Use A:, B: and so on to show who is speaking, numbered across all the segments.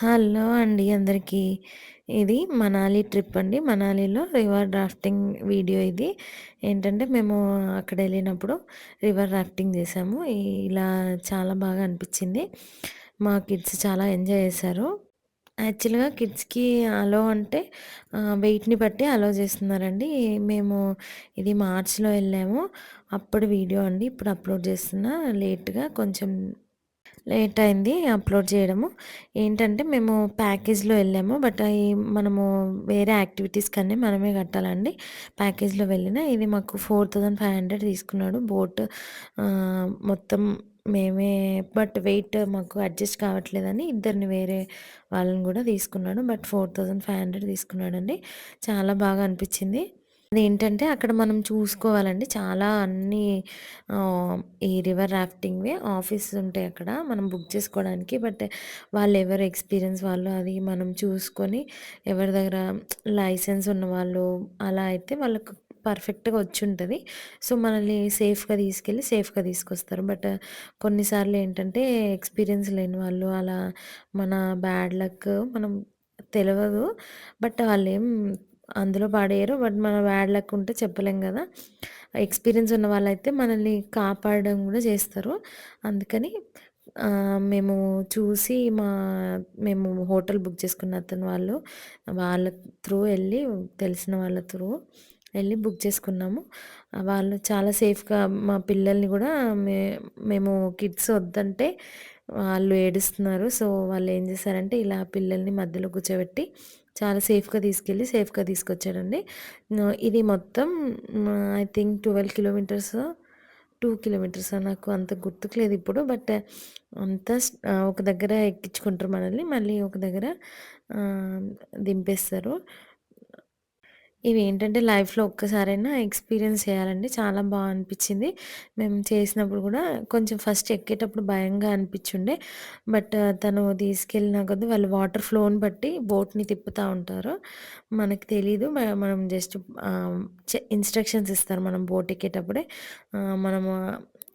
A: Hello అండి అందరికీ. ఇది మనాలి ట్రిప్ అండి. మనాలిలో రివర్ రాఫ్టింగ్ వీడియో ఇది. ఏంటంటే మేము అక్కడెళ్ళినప్పుడు రివర్ రాఫ్టింగ్ చేసాము. ఇలా చాలా బాగా అనిపిచ్చింది. మా కిడ్స్ చాలా ఎంజాయ్ చేశారు. యాక్చువల్‌గా కిడ్స్‌కి అలో అంటే వెయిట్‌ని బట్టి అలో చేస్తున్నారండి. మేము ఇది మార్చ్‌లో ఎళ్ళాము. అప్పుడు వీడియో అండి. ఇప్పుడు అప్‌లోడ్ చేస్తున్నా లేట్‌గా కొంచెం లేట్ అయింది అప్‌లోడ్ చేయడము. ఏంటంటే మేము ప్యాకేజ్‌లో ఎళ్ళాము. బట్ అయి మనము వేరే యాక్టివిటీస్‌కన్నీ మనమే కట్టాలండి. ప్యాకేజ్‌లో వెళ్ళిన ఇది మాకు 4500 తీసుకున్నాడు బోట్ మొత్తం మేమే బట్ వెయిట్ మాకు అడ్జస్ట్ కావట్లేదని ఇద్దరిని వేరే వాళ్ళని గూడా తీసుకున్నాడు. బట్ 4500 తీసుకున్నాడండి. చాలా బాగా అనిపిచ్చింది. అదేంటంటే అక్కడ మనం చూసుకోవాలండి. చాలా అన్నీ ఈ రివర్ రాఫ్టింగ్‌వి ఆఫీసెస్ ఉంటాయి అక్కడ. మనం బుక్ చేసుకోవడానికి. బట్ వాళ్ళెవరు ఎక్స్‌పీరియన్స్ వాళ్ళు అది మనం చూసుకొని ఎవరి దగ్గర లైసెన్స్ ఉన్నవాళ్ళు అలా అయితే వాళ్ళకు పర్ఫెక్ట్‌గా వచ్చుంటది. సో, మనల్ని సేఫ్‌గా తీసుకెళ్ళి సేఫ్‌గా తీసుకొస్తారు. బట్ కొన్నిసార్లు ఏంటంటే ఎక్స్‌పీరియన్స్ లేని వాళ్ళు అలా మన బ్యాడ్ లక్ మనం తెలవదు. బట్ వాళ్ళేం అందులో పడేయరు. బట్ మన బ్యాడ్ లక్ ఉంటే చెప్పలేం గదా! ఎక్స్‌పీరియన్స్ ఉన్న వాళ్ళైతే మనల్ని కాపాడడం గూడా చేస్తారు. అందుకని మేము చూసి మేము హోటల్ బుక్ చేసుకున్న అతను వాళ్ళ త్రూ ఎళ్లి తెలిసిన వాళ్ళ త్రూ ఎళ్లి బుక్ చేసుకున్నాము. వాళ్ళు చాలా సేఫ్‌గా మా పిల్లల్ని గూడా మే మేము కిడ్స్ వద్దంటే వాళ్ళు ఏడుస్తున్నారు. సో, వాళ్ళేం చేశారంటే ఇలా పిల్లల్ని మధ్యలో కూర్చోబెట్టి చాలా సేఫ్‌గా తీసుకెళ్ళి సేఫ్‌గా తీసుకొచ్చాడండి. ఇది మొత్తం ఐ థింక్ 12 కిలోమీటర్సో, 2 కిలోమీటర్సో నాకు అంత గుర్తుకు లేదిప్పుడు. బట్ అంతా ఒక దగ్గర ఎక్కించుకుంటారు మనల్ని. మళ్ళీ ఒక దగ్గర ఆహ్, దింపేస్తారు. ఇవేంటంటే లైఫ్‌లో ఒక్కసారైనా ఎక్స్‌పీరియన్స్ చేయాలండి. చాలా అనిపిచ్చింది. మేము చేసినప్పుడు గూడా కొంచెం ఫస్ట్ ఎక్కేటప్పుడు భయంగా అనిపిచ్చుండే. బట్ తను తీసుకెళ్ళిన కొద్దీ వాళ్ళు వాటర్ ఫ్లోని బట్టి బోట్‌ని తిప్పుతా ఉంటారు. మనకు తెలీదు. మనం జస్ట్ ఆహ్, ఇన్‌స్ట్రక్షన్స్ ఇస్తారు మనం బోట్ ఎక్కేటప్పుడే. మనము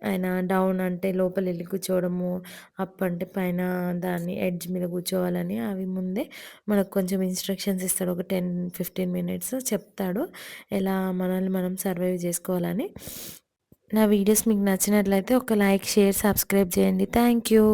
A: ఆయన డౌన్ అంటే లోపలెళ్లి కూర్చోవడము, అప్ అంటే పైన దాన్ని ఎడ్జ్ మీద కూర్చోవాలని అవి ముందే మనకు కొంచెం ఇన్‌స్ట్రక్షన్స్ ఇస్తాడు. ఒక 10, 15 మినిట్స్ చెప్తాడు. ఎలా మనల్ని మనం సర్వైవ్ జేసుకోవాలని. నా వీడియోస్ మీకు నచ్చినట్లయితే ఒక లైక్, షేర్, సబ్స్క్రైబ్ చేయండి. Thank you.